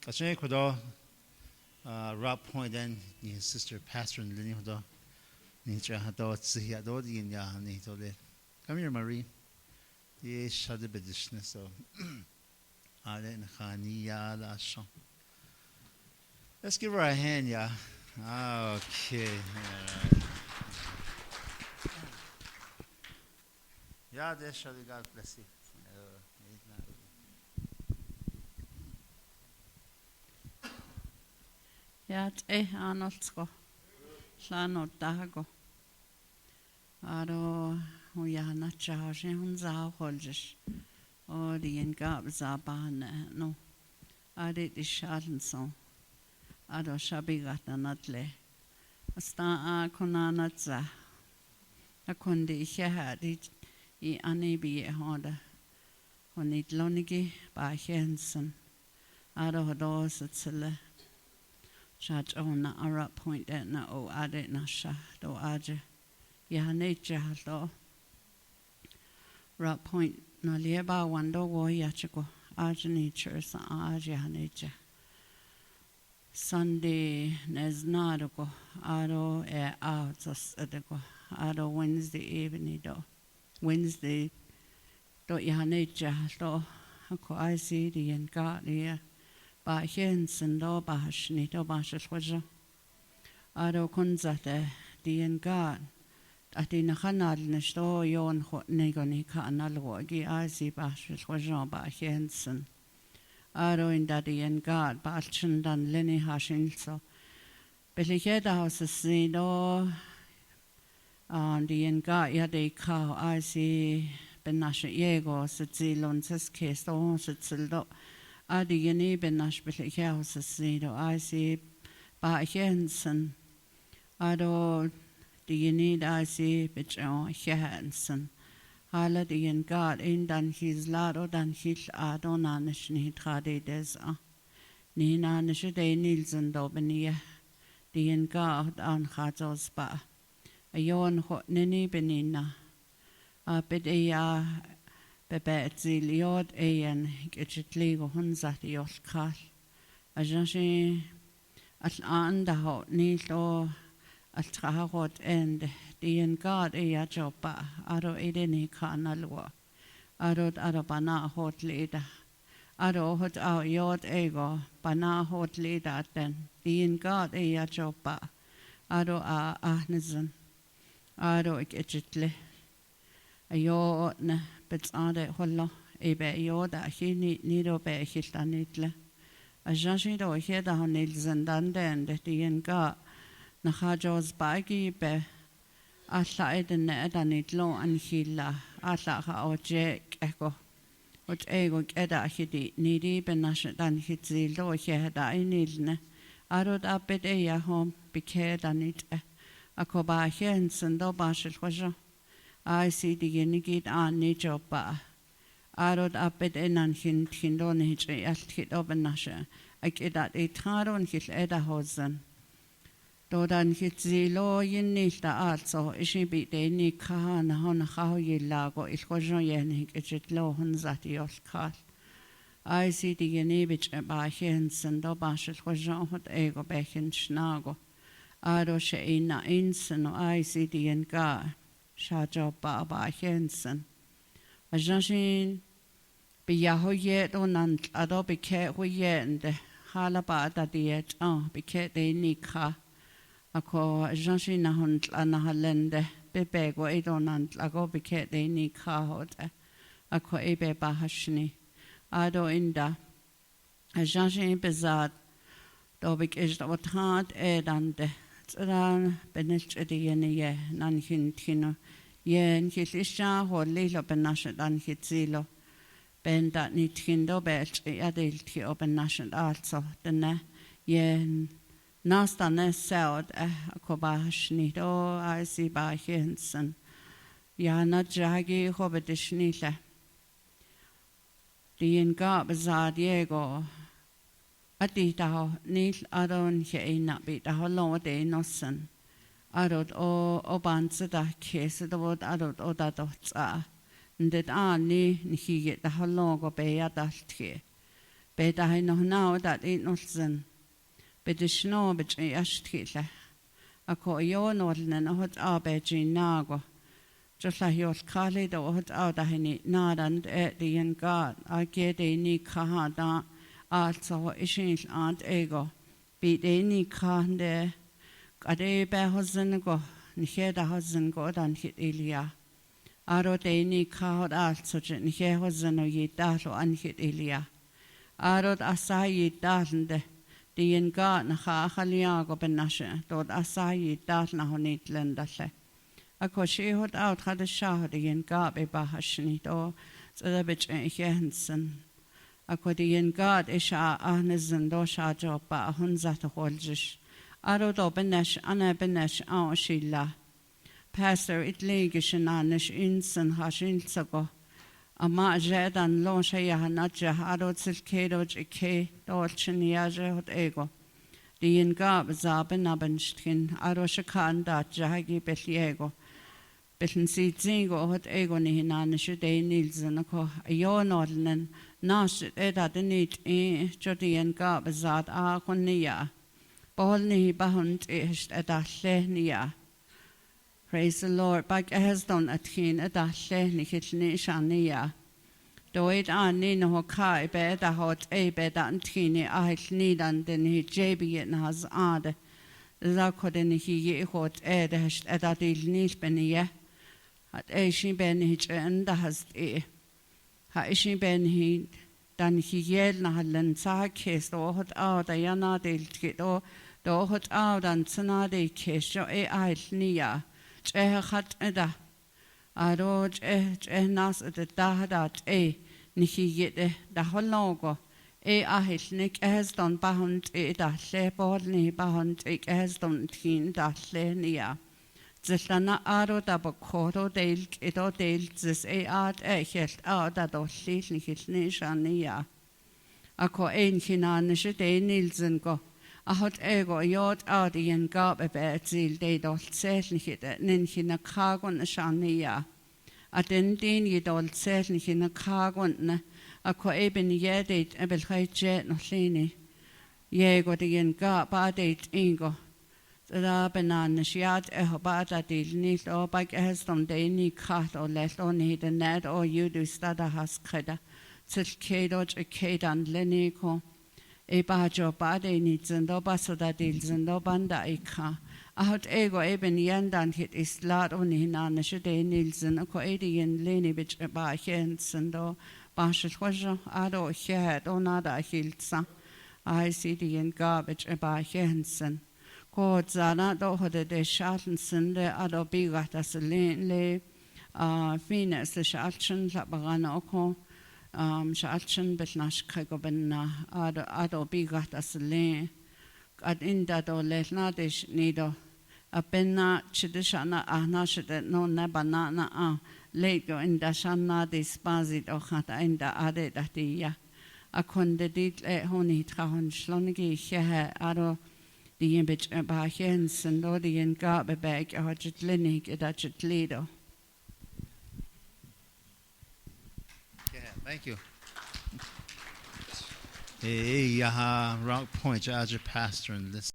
Actually, kudo Rob Point and his sister pastor and Lenny kudo ni cha do tsi ya do di ya ni to le. Come here, Marie. Ye shade bedishne so. Ale na khani ya la shon. Let's give her a hand, yeah. Okay. Yeah, this shall God bless you. Jat Arnoldsko. Lano Dago. Aro Huyana charge hun za holjes. O the engab zaban no. Ade the Schadenson. Ado Shabigat natle. Sta a konanatza. A konde ich had I anebi hada. On it lonigi by Henson. Ado hados at Silla. Judge on na Arab point at na o ade nasha do aja. Ya nature do. Rap point no lieba wando wo yachigo. Aja nature sa aja nature. Sunday neznadogo. Ado out adego. Ado Wednesday evening do. Wednesday do ya nature do. Ako I see the and got here. Ba Hensen do bashni do bashwaja. Ado kunzate the and God. At in a canal nesto yon hot negoni canalwogi I see bashwaja ba Hensen. Ado in daddy and God balchen dan Lenny hashin so. Belikeda house see do on the and God yade cow I see benasha yego sitzilon saske so sitzildo. Adi yeni benash belikhaus sido I see ba Hensen. Ado the yeni I see bicho Hensen. Hala the and God in dan his lado dan his adonanish ni trade des Nina nishade Nielsen dobenia. The and God on Hazos ba. A yon hot nini benina. A bidea Bebet liod een getligo hunzat yoskal. A janshi at anda hot nilo at trahot end. The en God joba. Aro edeni kanalwa. Aro bana hot leader. Aro hot out yod ego. Bana hot leader then. The en God joba. Aro ahnezen. Aro getli. A yod But ade hollo ebe yoda hini nido be hiltanitle. A janjido heda honil zendanden de dienga na hajos bagi be alla eden edanitlo an hilla alla ha oje eko. Ot ego eda hidi nidi benashan hitzilo heda inilne. Arod abed eya hom bikedanit akoba Hensen do bashil hojo. I see the yenigit an nature ba. Arod apet enan hindon hitri hit obenasha. I get that a taron hit eda hosen. Dodan hit zilo yin nilta also, ishi beat de ni kahan hon how ye lago, it was no yenik, it low hunzati yoskal. I see the yenibich by Hensen do bashit was no hot ego bechen schnago. Ado she ina insen, I see the yen ga. Shajo Baba Hensen. A Janshin be Yahoyet on Adobe Cat Huyet and Halaba that yet, be Cat de Nika. A co Janshin Hunt Anahalende, Bebeg or Edonant, Agobe Cat de Nika hot. A co Ebe Bahashni. Ado Inda. A Janshin Bezad. Dobik is what hard ed and Ran benich ediene nan hintino. Yen hilisha ho lilo benashat an hitzilo. Ben that nithindo belt adilti open nation also. Dene yen nastane saud akobash nido I see by Hensen. Yana jagi hobedishnile. Dien gab za Diego. Adita nil adon he not be the hollow de nossen. Adot o obansada case the word adot o that and that ani he get the hollow go be adult here. Bedahi no now that it not zin. Bedishno betri ashtkile. Ako yon ordnen hot abeji nago. Just like your Kali the hot out ahini nadan et the yen God. I get a ni kahada also ishin aunt ego. Beat any kahde. Ade be hosen go. Nije da hosen go dan hit Elia. Aro de ni kahod also nije hosen o ye dalo an hit Elia. Arod asayi dalende. Die in God na khaliago benashe. Dod asayi dal na honit lendashe. Ako she hot out had a shah die in God be bahashni do. So the bitch hensen. Ako die in God isha ahnezen do sha job ba hunzat holjish. Arod o benesh ana benesh an shilla. Pastor it legish anish insen hashin sago. Ama jedan lon shaya hanaja arod silkedo jike dolchiniaje hot ego. Die in gab zaben abenstkin aroshakan da jagi beliego. Beten si zingo hot ego ni hinanische de nilsen ko ayonolnen nas eda de nit jodi in gab zat a konia. Bolni bahund ist edallenia. Praise the Lord. Bag has done at hin a dalle nikitni shania. Doid an in ho kai bed a hot a bed an tini a nidan den he jebi it has ad. Zakodin he hot ed has edadil nis benia. At a she ben hitch and has e. Ha ishi ben he dan he yell na halen sa kes do hot out a yana del kit do hot out and sanade kes jo e a nia. Hat eda. Aroj nas the dahadat Niki yet the hologo. Ahis nick has done bahund da lepodni bahund has done teen da lenia. Zestana aro da bokoto del edo del zis art helt out that of sleeping his nishania. Ako ein hinanische de nilsen go. A hot ego yod audi en gab a betzil de dol selnich ninch in a kagon shania. A den ye dol selnich in a kagon a ko eben yedit a belhait no lini. Yego de en gab adate ingo. The banan shiat a hobata dil nil or bag hestom de ni cat or let on he the net or you do stada has creda. Sil kedoj a kedan lenico. Bajo bade ni zendo basoda dil zendo banda ika. Ahot ego eben yandan hit is lad on hinanish de nilsen ko edien leni bich ba hen zendo bashel hojo ado het onada hilsa. I see the in garbage ba hensen. Ko zana do hode de schatten sinde ado bigat as le fines de schatchen la bagana oko. Shalchen betnash kregobena ado bigat as le ad inda do lesna dish nido a penna chidishana ahnash no na banana lego inda shanna dispazit o hat inda ade datia a konde dit honi trahon slonigi he ado the image ba hens and odi en gabe bag a hajit linig edachet lido. Thank you. Hey, Rock Point, as your pastor, and this.